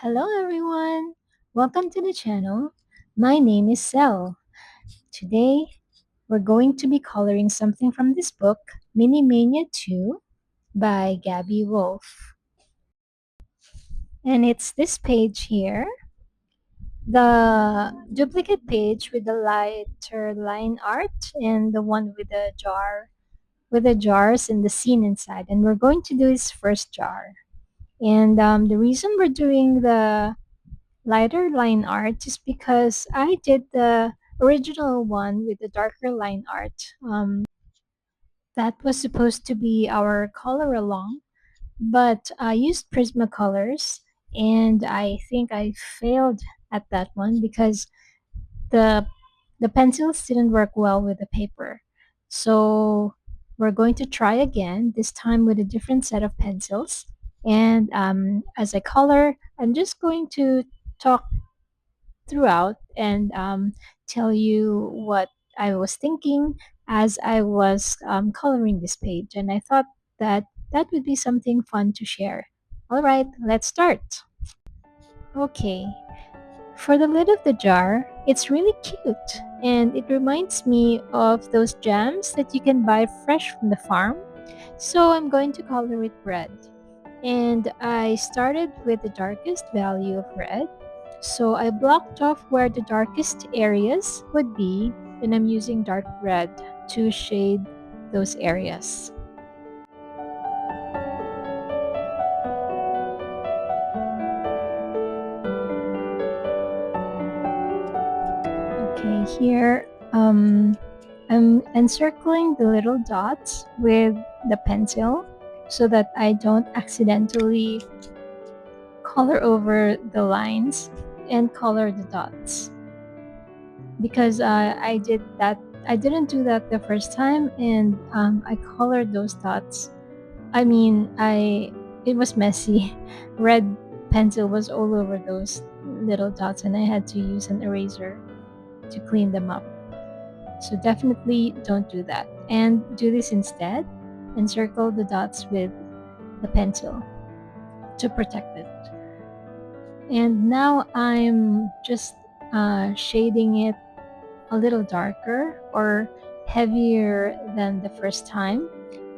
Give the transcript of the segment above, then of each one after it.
Hello everyone! Welcome to the channel. My name is Sel. Today, we're going to be coloring something from this book, Minimania 2 by Gabi Wolf. And it's this page here, the duplicate page with the lighter line art and the one with the jars and the scene inside. And we're going to do this first jar. And the reason we're doing the lighter line art is because I did the original one with the darker line art. That was supposed to be our color along, but I used Prismacolors, and I think I failed at that one because the the pencils didn't work well with the paper. So we're going to try again, this time with a different set of pencils. And as I color, I'm just going to talk throughout and tell you what I was thinking as I was coloring this page. And I thought that that would be something fun to share. All right, let's start. Okay, for the lid of the jar, it's really cute and it reminds me of those jams that you can buy fresh from the farm. So I'm going to color it red. And I started with the darkest value of red. So I blocked off where the darkest areas would be, and I'm using dark red to shade those areas. Okay, here I'm encircling the little dots with the pencil so that I don't accidentally color over the lines and color the dots. Because I didn't do that the first time, and I colored those dots. I mean, it was messy. Red pencil was all over those little dots, and I had to use an eraser to clean them up. So definitely don't do that, and do this instead. Encircle the dots with the pencil to protect it. And now I'm just shading it a little darker or heavier than the first time,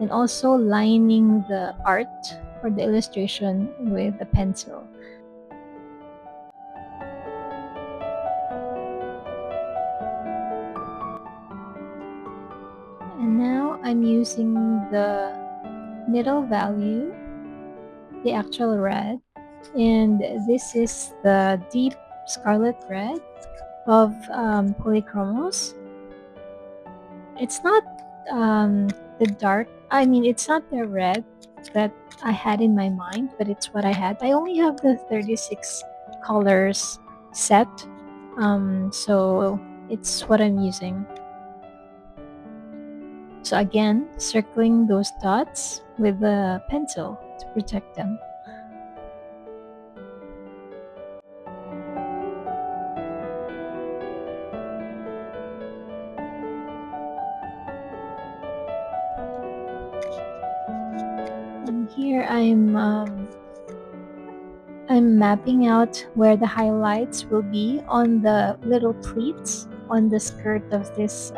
and also lining the art or the illustration with the pencil. And now I'm using the middle value, the actual red, and this is the deep scarlet red of Polychromos. It's not the dark, I mean, it's not the red that I had in my mind, but it's what I had. I only have the 36 colors set, so it's what I'm using. So again, circling those dots with the pencil to protect them. And here I'm mapping out where the highlights will be on the little pleats on the skirt of this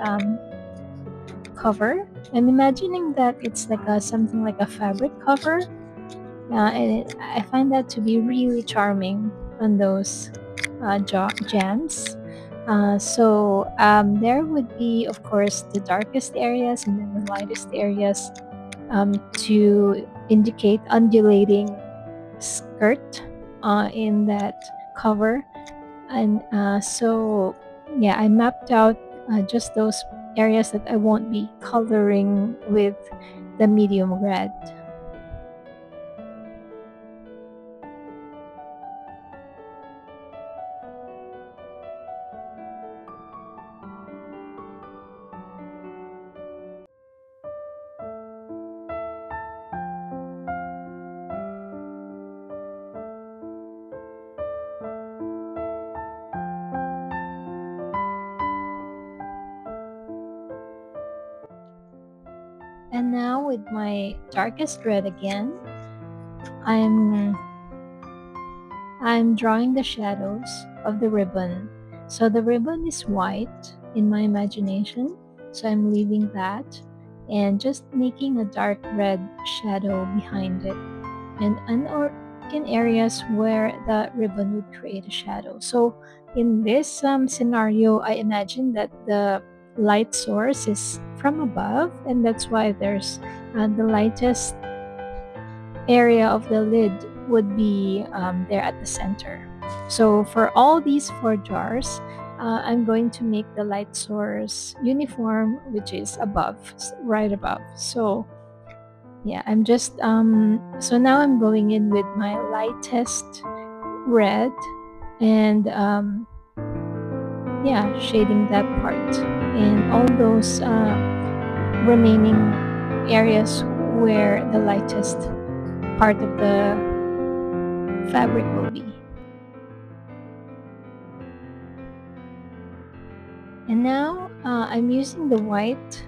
cover. I'm imagining that it's like something like a fabric cover, and I find that to be really charming on those jams. So there would be, of course, the darkest areas and then the lightest areas to indicate undulating skirt in that cover. And so, yeah, I mapped out just those areas that I won't be coloring with the medium red. And now with my darkest red again, I'm I'm drawing the shadows of the ribbon. So the ribbon is white in my imagination, so I'm leaving that and just making a dark red shadow behind it and or in areas where the ribbon would create a shadow. So in this scenario, I imagine that the light source is from above, and that's why there's the lightest area of the lid would be there at the center. So for all these four jars, I'm going to make the light source uniform, which is above, right above. So yeah, I'm just so now I'm going in with my lightest red and yeah, shading that part and all those remaining areas where the lightest part of the fabric will be. And now I'm using the white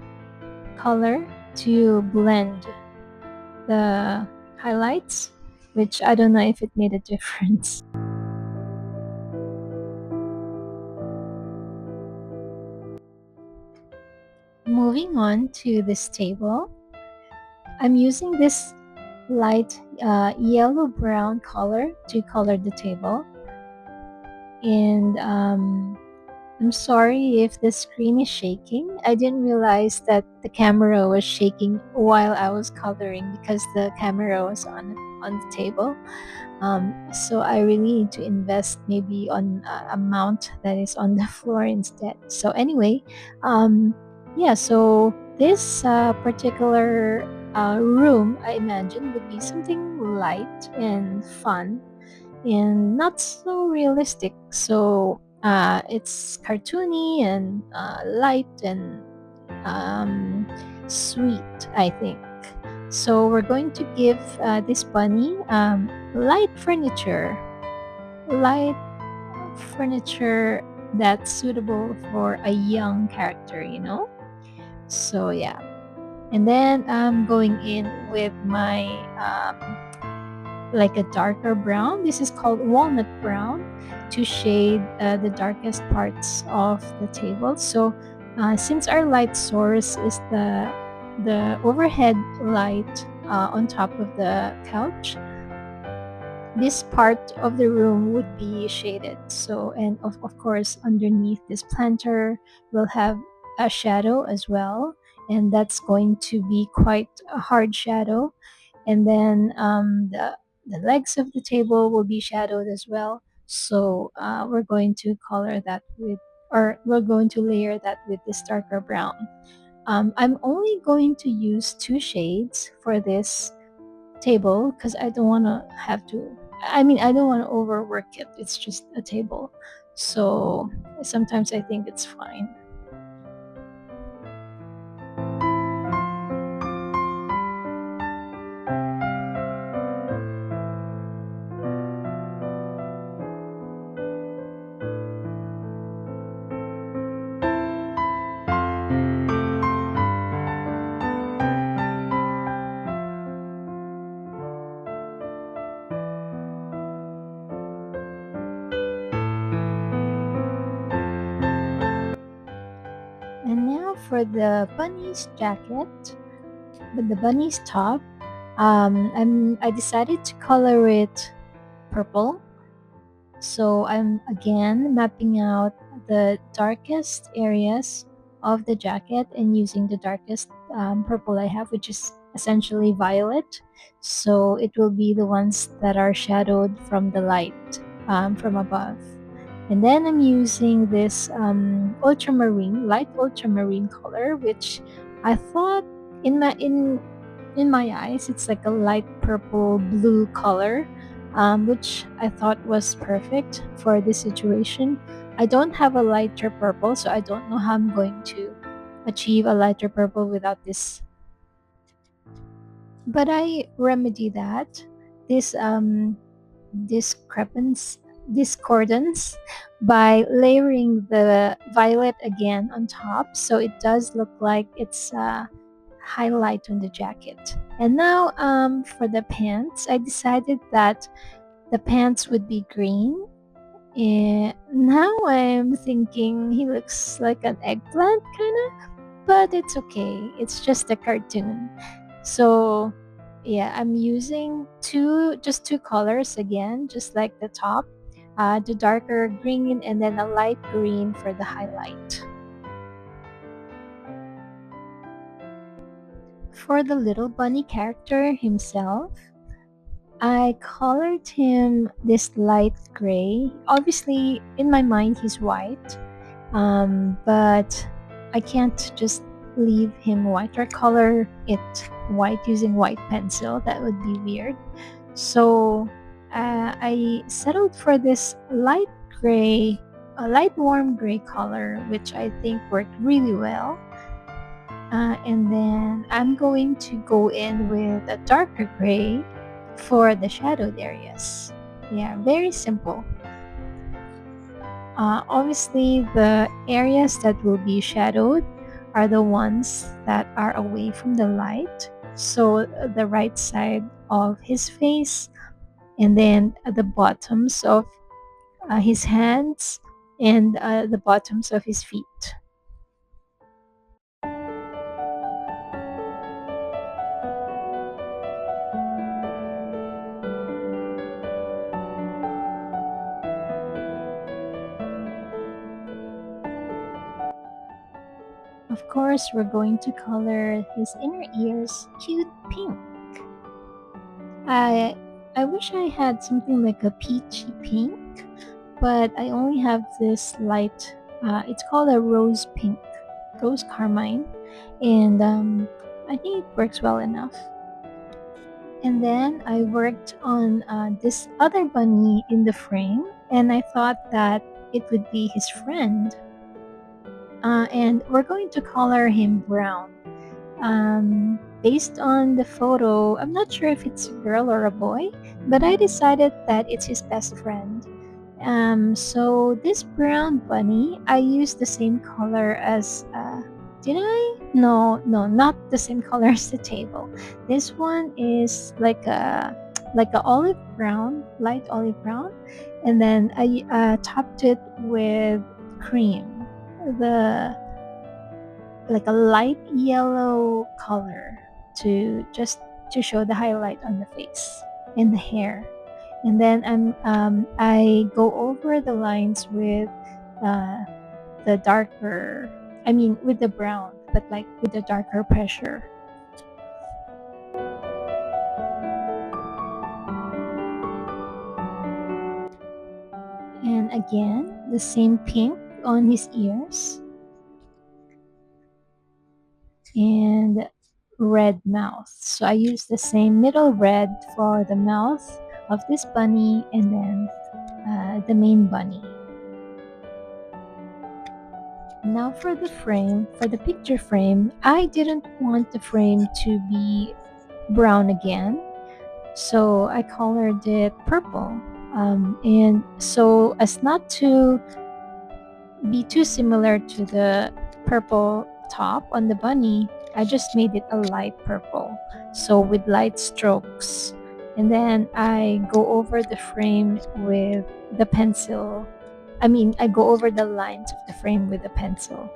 color to blend the highlights, which I don't know if it made a difference. Moving on to this table, I'm using this light yellow-brown color to color the table. And I'm sorry if the screen is shaking. I didn't realize that the camera was shaking while I was coloring because the camera was on the table. So I really need to invest maybe on a mount that is on the floor instead. So anyway, yeah, so this particular room I imagine would be something light and fun and not so realistic. So it's cartoony and light and sweet, I think. So we're going to give this bunny light furniture that's suitable for a young character, you know? So yeah. And then I'm going in with my like a darker brown. This is called walnut brown to shade the darkest parts of the table. So since our light source is the overhead light on top of the couch, this part of the room would be shaded. So and of course underneath this planter will have a shadow as well, and that's going to be quite a hard shadow. And then the legs of the table will be shadowed as well. So we're going to color that with, or we're going to layer that with this darker brown. I'm only going to use two shades for this table because I don't want to have to, I mean, I don't want to overwork it. It's just a table. So sometimes I think it's fine. And now for the bunny's jacket, with the bunny's top, I decided to color it purple. So I'm again mapping out the darkest areas of the jacket and using the darkest purple I have, which is essentially violet. So it will be the ones that are shadowed from the light from above. And then I'm using this light ultramarine color, which I thought in my eyes it's like a light purple blue color, which I thought was perfect for this situation. I don't have a lighter purple, so I don't know how I'm going to achieve a lighter purple without this. But I remedy that. This discrepance discordance by layering the violet again on top, so it does look like it's a highlight on the jacket. And now for the pants, I decided that The pants would be green. And now I'm thinking he looks like an eggplant, kind of, but it's okay. It's just a cartoon. So, yeah, I'm using just two colors again, just like the top. The darker green and then a light green for the highlight. For the little bunny character himself, I colored him this light gray. Obviously, in my mind, he's white, but I can't just leave him white or color it white using white pencil. That would be weird. So I settled for this light gray, a light warm gray color, which I think worked really well. And then I'm going to go in with a darker gray for the shadowed areas. Yeah, very simple. Obviously, the areas that will be shadowed are the ones that are away from the light. So, the right side of his face, and then at the bottoms of his hands, and the bottoms of his feet. Of course, we're going to color his inner ears cute pink. I I wish I had something like a peachy pink, but I only have this light. It's called a rose pink, rose carmine, and I think it works well enough. And then I worked on this other bunny in the frame, and I thought that it would be his friend. And we're going to color him brown. Based on the photo, I'm not sure if it's a girl or a boy, but I decided that it's his best friend. So this brown bunny, I used the same color as, did I? No, no, not the same color as the table. This one is like a olive brown, light olive brown, and then I topped it with cream. The like a light yellow color to just to show the highlight on the face and the hair. And then I go over the lines with uh, the darker, I mean with the brown, but like with the darker pressure. And again, the same pink on his ears and red mouth. So I use the same middle red for the mouth of this bunny and then the main bunny. Now for the frame, for the picture frame, I didn't want the frame to be brown again, so I colored it purple. And so as not to be too similar to the purple top on the bunny, I just made it a light purple, so with light strokes. And then I go over the frame with the pencil. I go over the lines of the frame with a pencil.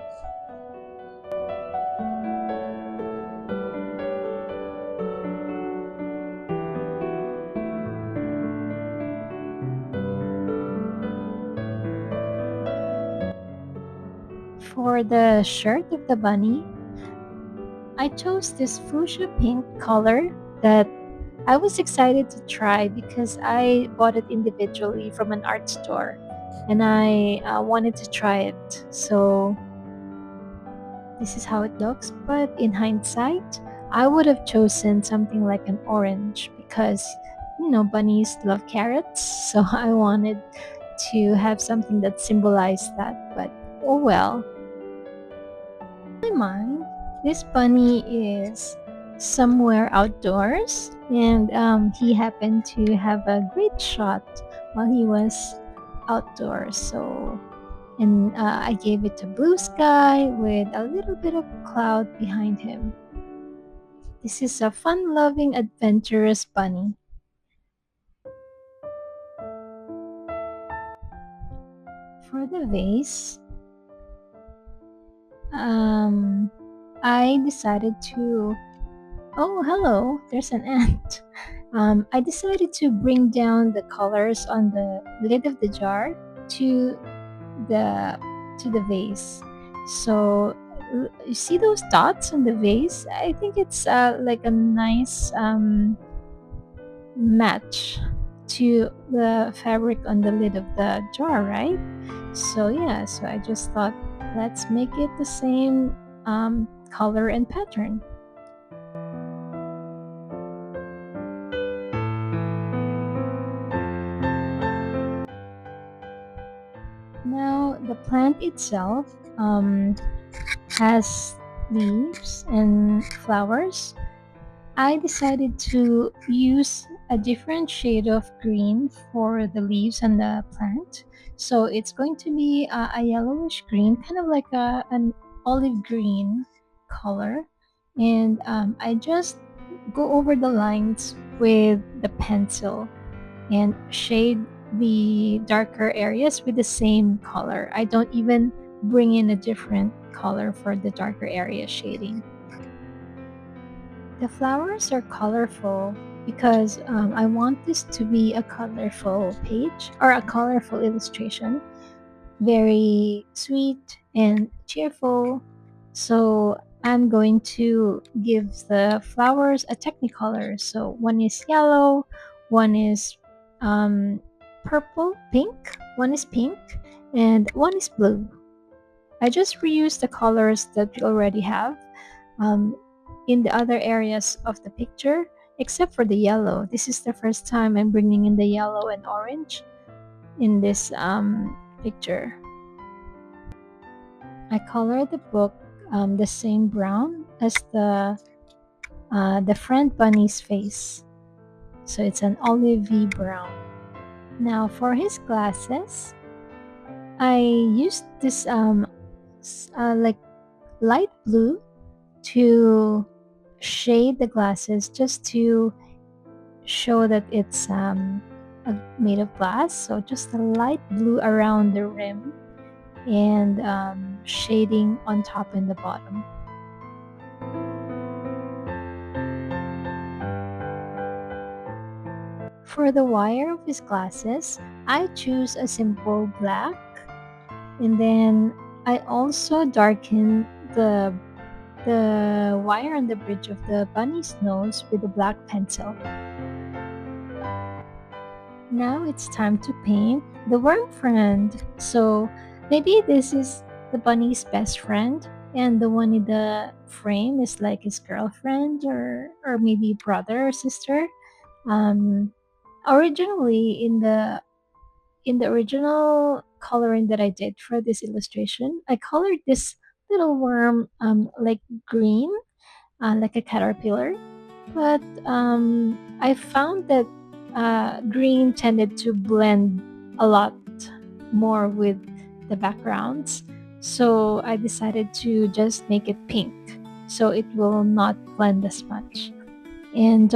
For the shirt of the bunny, I chose this fuchsia pink color that I was excited to try because I bought it individually from an art store and I wanted to try it. So this is how it looks, but in hindsight, I would have chosen something like an orange because bunnies love carrots, so I wanted to have something that symbolized that, but oh well. In my mind, this bunny is somewhere outdoors, and he happened to have a great shot while he was outdoors. So, and I gave it a blue sky with a little bit of cloud behind him. This is a fun-loving, adventurous bunny. For the vase, I decided to. Oh, hello! There's an ant. I decided to bring down the colors on the lid of the jar to the the vase. So you see those dots on the vase? I think it's like a nice match to the fabric on the lid of the jar, right? So yeah, so I just thought let's make it the same color and pattern. Now the plant itself has leaves and flowers. I decided to use a different shade of green for the leaves and the plant. So it's going to be a yellowish green, kind of like an olive green color. And I just go over the lines with the pencil and shade the darker areas with the same color. I don't even bring in a different color for the darker area shading. The flowers are colorful because I want this to be a colorful page or a colorful illustration. Very sweet and cheerful. So I'm going to give the flowers a technicolor. So one is yellow, one is purple, pink, one is pink, and one is blue. I just reuse the colors that we already have um, in the other areas of the picture, except for the yellow. This is the first time I'm bringing in the yellow and orange in this picture. I color the book the same brown as the friend bunny's face. So it's an olivey brown. Now for his glasses, I used this like light blue to shade the glasses just to show that it's made of glass. So just a light blue around the rim and shading on top and the bottom. For the wire of his glasses, I choose a simple black, and then I also darken the wire on the bridge of the bunny's nose with a black pencil. Now it's time to paint the worm friend. So maybe this is the bunny's best friend, and the one in the frame is like his girlfriend or maybe brother or sister. Um, Originally in the original coloring that I did for this illustration, I colored this little worm like green, like a caterpillar. But I found that green tended to blend a lot more with the backgrounds. So I decided to just make it pink so it will not blend as much. And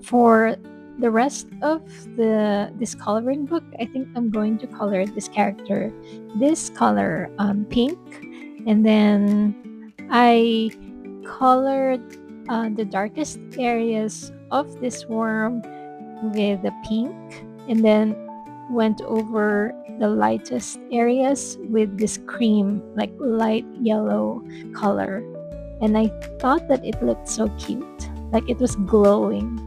for the rest of this coloring book, I think I'm going to color this character this color pink, and then I colored the darkest areas of this worm with the pink, and then went over the lightest areas with this cream, like light yellow color. And I thought that it looked so cute, like it was glowing.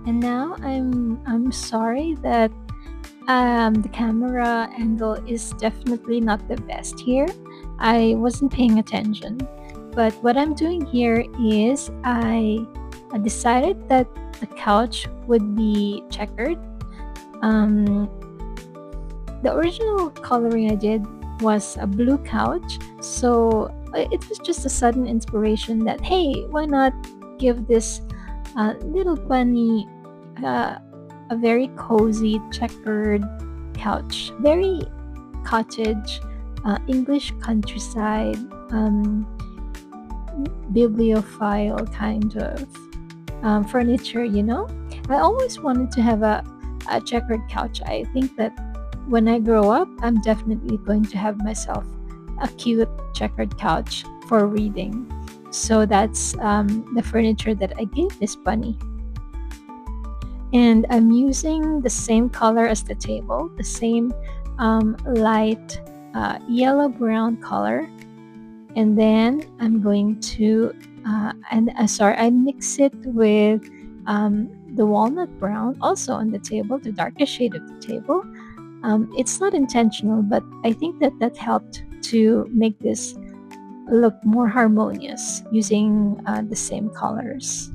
And now I'm sorry that the camera angle is definitely not the best here. I wasn't paying attention. But what I'm doing here is I decided that the couch would be checkered. The original coloring I did was a blue couch, so it was just a sudden inspiration that, hey, why not give this little bunny a very cozy checkered couch, very cottage, English countryside bibliophile kind of furniture, you know. I always wanted to have a checkered couch. I think that when I grow up, I'm definitely going to have myself a cute checkered couch for reading. So that's the furniture that I gave this bunny. And I'm using the same color as the table, the same light yellow brown color. And then I'm going to sorry, I mix it with the walnut brown also on the table, the darkest shade of the table. It's not intentional, but I think that that helped to make this look more harmonious using the same colors.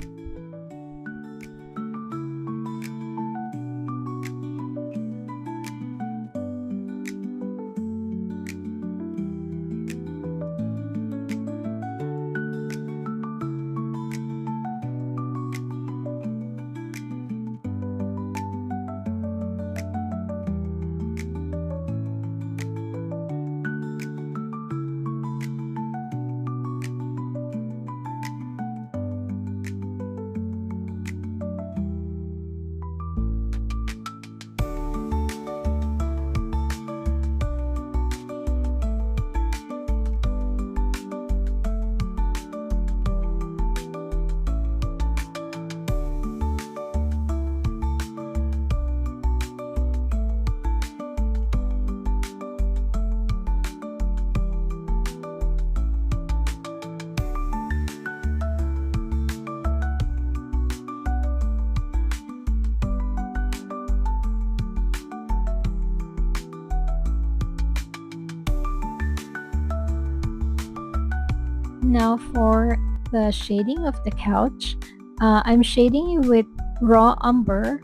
Now for the shading of the couch, I'm shading it with raw umber,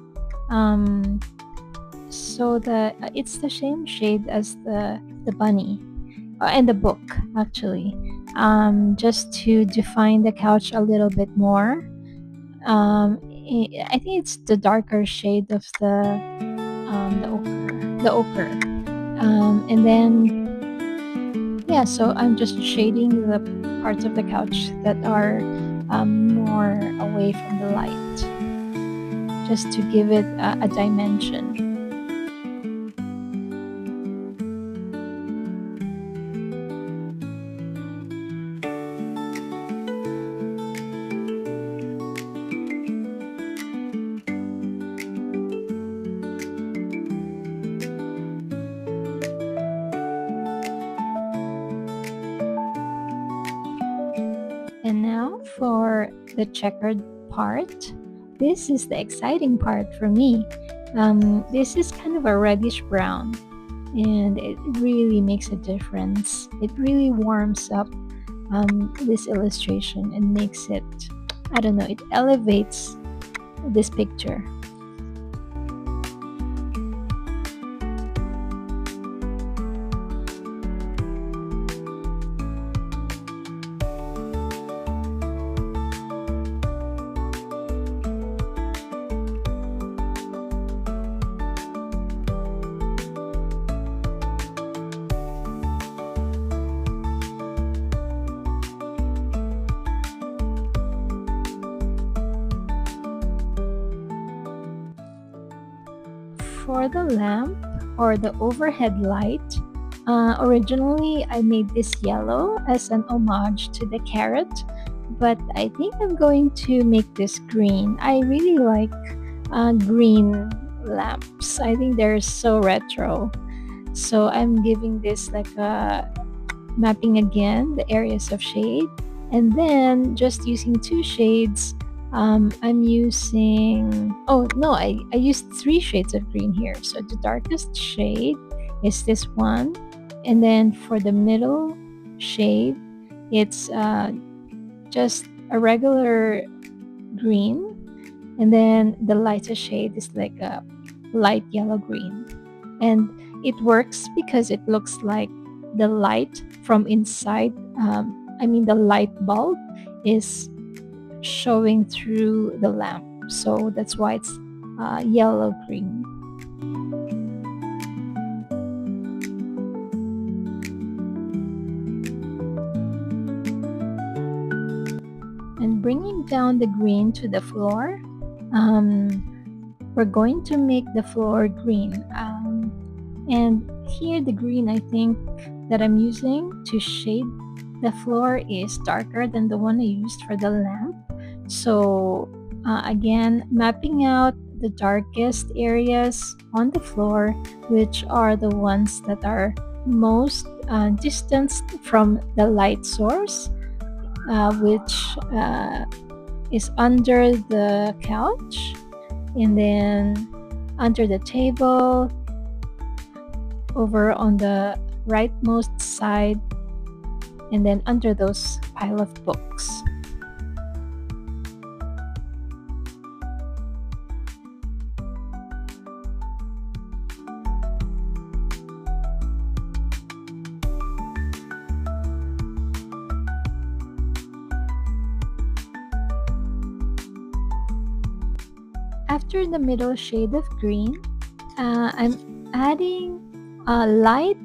um, so that it's the same shade as the bunny and the book actually, just to define the couch a little bit more. I think it's the darker shade of the ochre, and then yeah, so I'm just shading the parts of the couch that are more away from the light, just to give it a dimension. And now for the checkered part. This is the exciting part for me. This is kind of a reddish brown, and it really makes a difference. It really warms up this illustration and makes it, I don't know, it elevates this picture. For the lamp or the overhead light, originally I made this yellow as an homage to the carrot, but I think I'm going to make this green. I really like green lamps. I think they're so retro. So I'm giving this like a mapping again the areas of shade, and then just using two shades. I'm using, oh no, I used three shades of green here. So the darkest shade is this one, and then for the middle shade, it's just a regular green, and then the lighter shade is like a light yellow green. And it works because it looks like the light from inside, I mean the light bulb is showing through the lamp, so that's why it's yellow green. bringing down the green to the floor. We're going to make the floor green. And here the green I think that I'm using to shade the floor is darker than the one I used for the lamp. So again, mapping out the darkest areas on the floor, which are the ones that are most distanced from the light source, which is under the couch, and then under the table, over on the rightmost side, and then under those pile of books. After the middle shade of green, I'm adding a light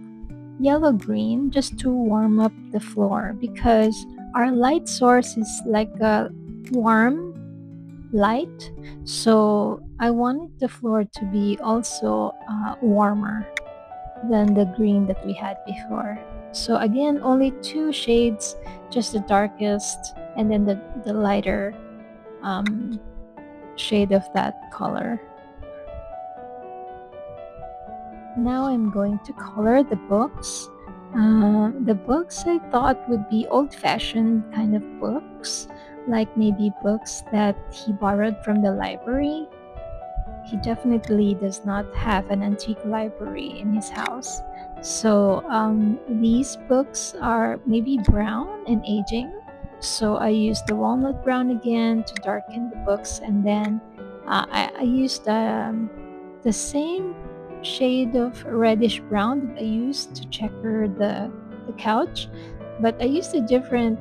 yellow green just to warm up the floor, because our light source is like a warm light, so I wanted the floor to be also warmer than the green that we had before. So again, only two shades, just the darkest and then the lighter shade of that color. Now I'm going to color the books. The books I thought would be old-fashioned kind of books, like maybe books that he borrowed from the library. He definitely does not have an antique library in his house. So these books are maybe brown and aging. So I used the walnut brown again to darken the books, and then I used the same shade of reddish brown that I used to checker the couch, but I used a different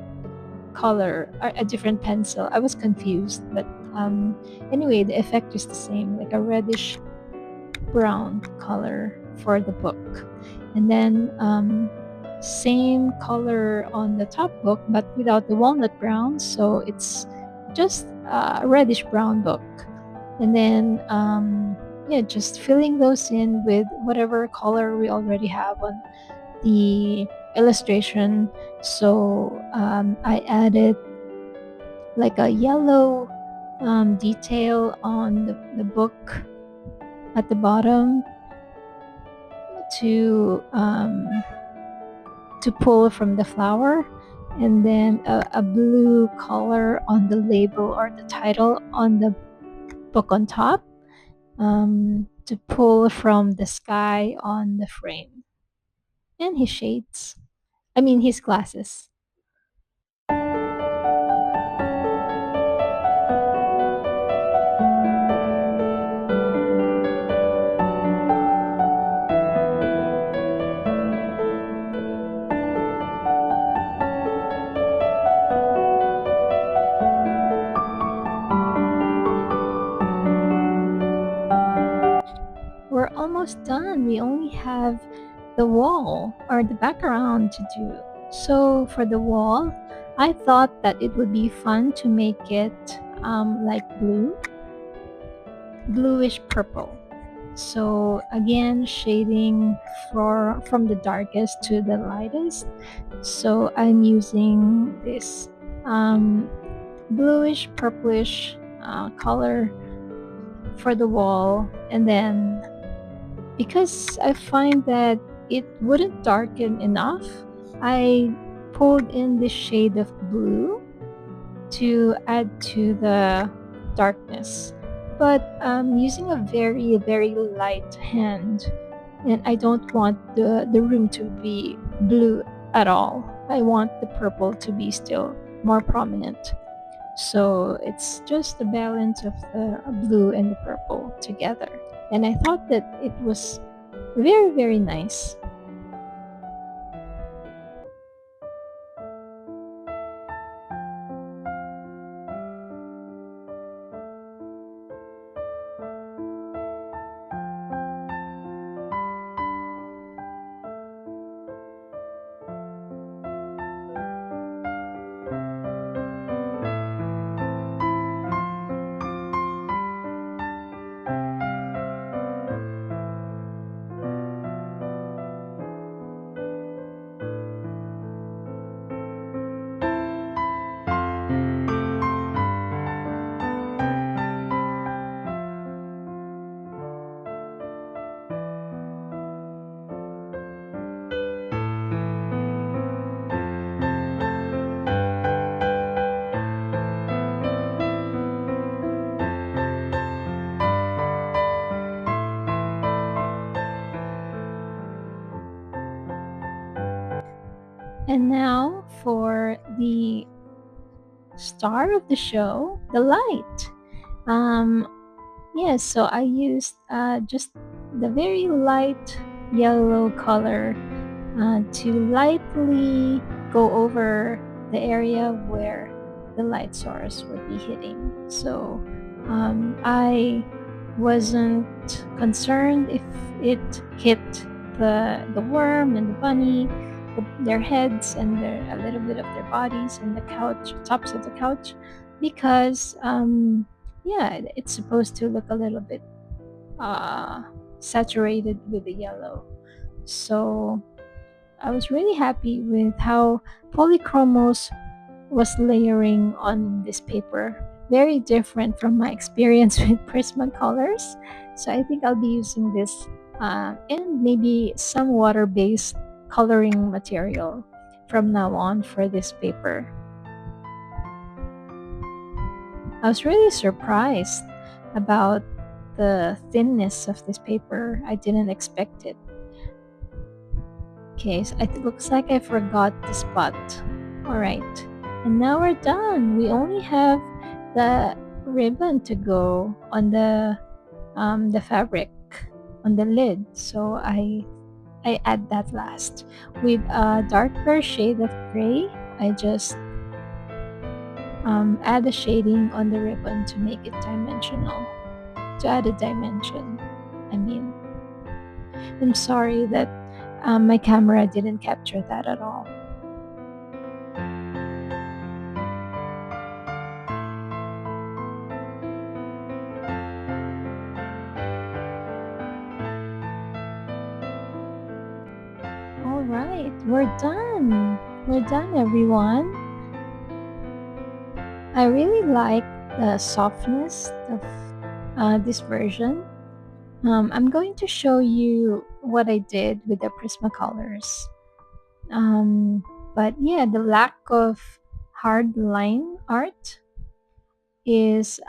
color or a different pencil. I was confused, but anyway, the effect is the same, like a reddish brown color for the book. And then same color on the top book, but without the walnut brown, so it's just a reddish brown book. And then yeah, just filling those in with whatever color we already have on the illustration. So I added like a yellow detail on the book at the bottom to pull from the flower, and then a blue color on the label or the title on the book on top, to pull from the sky on the frame, and his shades. I mean, his glasses. We're almost done. We only have the wall or the background to do. So for the wall, I thought that it would be fun to make it like bluish purple. So again, shading from the darkest to the lightest. So I'm using this bluish purplish color for the wall, and then because I find that it wouldn't darken enough, I pulled in this shade of blue to add to the darkness. But I'm using a very, very light hand, and I don't want the room to be blue at all. I want the purple to be still more prominent. So it's just the balance of the blue and the purple together. And I thought that it was very, very nice. And now for the star of the show, the light. Um, yes, so I used just the very light yellow color to lightly go over the area where the light source would be hitting. So I wasn't concerned if it hit the worm and the bunny, their heads and a little bit of their bodies and the couch, tops of the couch, because yeah, it's supposed to look a little bit uh, saturated with the yellow. So I was really happy with how Polychromos was layering on this paper. Very different from my experience with Prismacolors. So I think I'll be using this and maybe some water-based coloring material from now on for this paper. I was really surprised about the thinness of this paper. I didn't expect it. Okay, so it looks like I forgot the spot. Alright, and now we're done. We only have the ribbon to go on the fabric on the lid. So I add that last. With a darker shade of gray, I just add a shading on the ribbon to make it dimensional. To add a dimension, I mean. I'm sorry that my camera didn't capture that at all. All right, we're done. We're done, everyone. I really like the softness of this version. I'm going to show you what I did with the Prismacolors. But yeah, the lack of hard line art is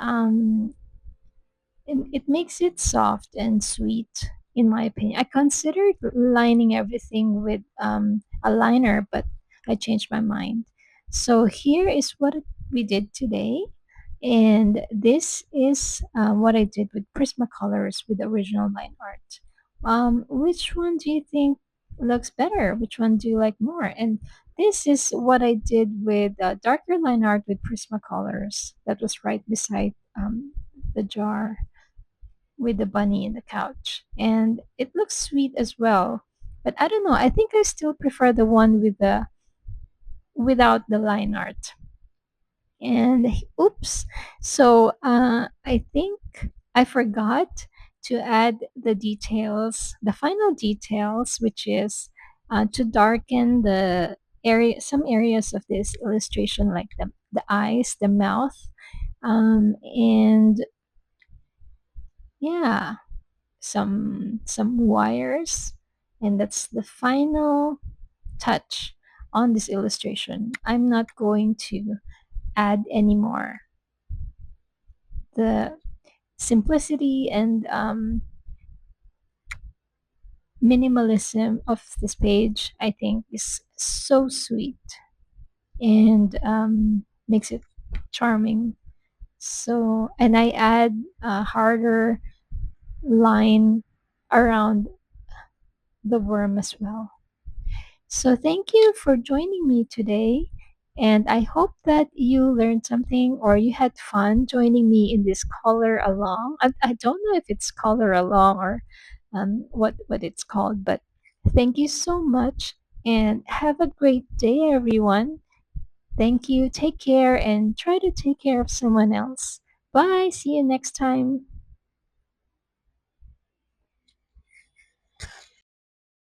it makes it soft and sweet, in my opinion. I considered lining everything with a liner, but I changed my mind. So here is what we did today. And this is what I did with Prismacolors with the original line art. Which one do you think looks better? Which one do you like more? And this is what I did with darker line art with Prismacolors that was right beside the jar with the bunny in the couch. And it looks sweet as well. But I don't know, I think I still prefer the one with the without the line art. And oops, so I think I forgot to add the details, the final details, which is to darken the area, some areas of this illustration, like the eyes, the mouth, and yeah, some wires, and that's the final touch on this illustration. I'm not going to add any more. The simplicity and minimalism of this page, I think, is so sweet and makes it charming. So, and I add a harder line around the worm as well. So thank you for joining me today. And I hope that you learned something or you had fun joining me in this color along. I don't know if it's color along or what it's called, but thank you so much and have a great day, everyone. Thank you. Take care and try to take care of someone else. Bye. See you next time.